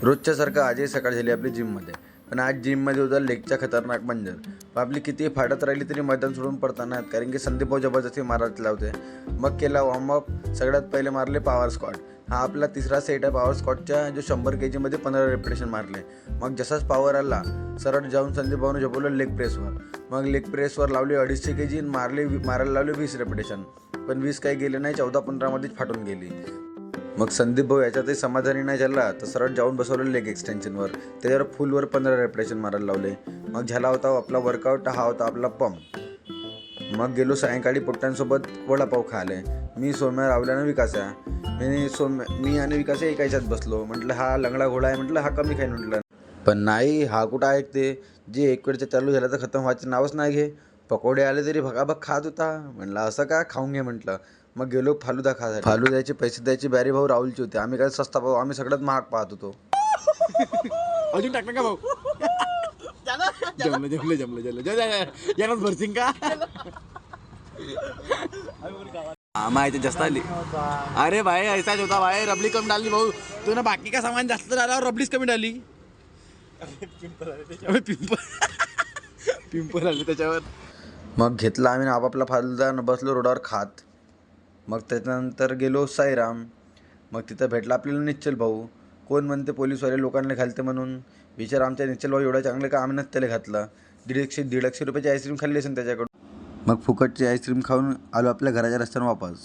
रोजच्यासारखं आजही सकाळ झाली आपली जिममध्ये. पण आज जिममध्ये होता लेगचा खतरनाक पंजर. पण आपली किती फाटत राहिली तरी मैदान सोडून पडताना कारण की संदीप भाऊ जबरदस्ती मारायला लावते. मग केला वॉर्मअप. सगळ्यात पहिले मारले पॉवर स्क्वॉट. हा आपला तिसरा सेट आहे पॉवर स्क्वॉटच्या, जो 100 kgमध्ये 15 रेपिटेशन मारले. मग जसाच पॉवर आला सरळ जाऊन संदीप भाऊने झोपवलं लेग प्रेसवर. मग लेग प्रेसवर लावली 250 kg मारायला लावले 20 रेपिटेशन. पण 20 काही गेले नाही, 14-15मध्येच फाटून गेली. मग संदीप भाऊ याच्यातही समाधानी नाही झाला तर सरळ जाऊन बसवलं लेग एक्सटेन्शनवर. त्याच्यावर फुलवर 15 रेपिटेशन मारायला लावले. मग झाला होता आपला वर्कआउट. हा होता आपला पंप. मग गेलो सायंकाळी पोट्ट्यांसोबत वडापाव खायला. मी सोम्या रावल्यानं विकासा. मी आणि विकास एका ह्याच्यात बसलो. म्हटलं हा लंगडा घोडा आहे, म्हटलं हा कमी खाईन म्हटलं. पण नाही, हा कुठं ऐकते. जे एक वेळचं चालू झालं तर खतम व्हायचं नावच नाही घे. पकोडे आले तरी भगाभग खात होता. म्हटलं असं का, खाऊन घे म्हटलं. मग गेलो फालुदा खायला. फालुद्याचे पैसे द्यायचे बॅरी भाऊ राहुलचे होते. आम्ही काय सस्ता भाऊ, आम्ही सगळ्यात महाग पाहत होतो. अजून टाकलं का भाऊ? जमलं यानंच भरसिंग का? माहिती जास्त आली. अरे भाई ऐसाच होता भाई, रबली कमी डाली भाऊ. तू ना बाकी का सामान जास्त झाल्यावर रबलीच कमी डाली. पिंपल आले त्याच्यावर. मग घेतला आम्ही आपापला फालुदा न बसलो रोडावर खात. मग त्याच्यानंतर गेलो साईराम. मग तिथं भेटला आपल्याला निश्चल भाऊ. कोण म्हणते पोलीसवाले लोकांना घालते म्हणून. विचार आमच्या निश्चल भाऊ एवढं चांगलं का आम्ही त्याला घातला. 150 रुपयाची आईस्क्रीम खाल्ली असेल त्याच्याकडून. मग फुकटची आईस्क्रीम खाऊन आलो आपल्या घराच्या रस्त्यावर वापस.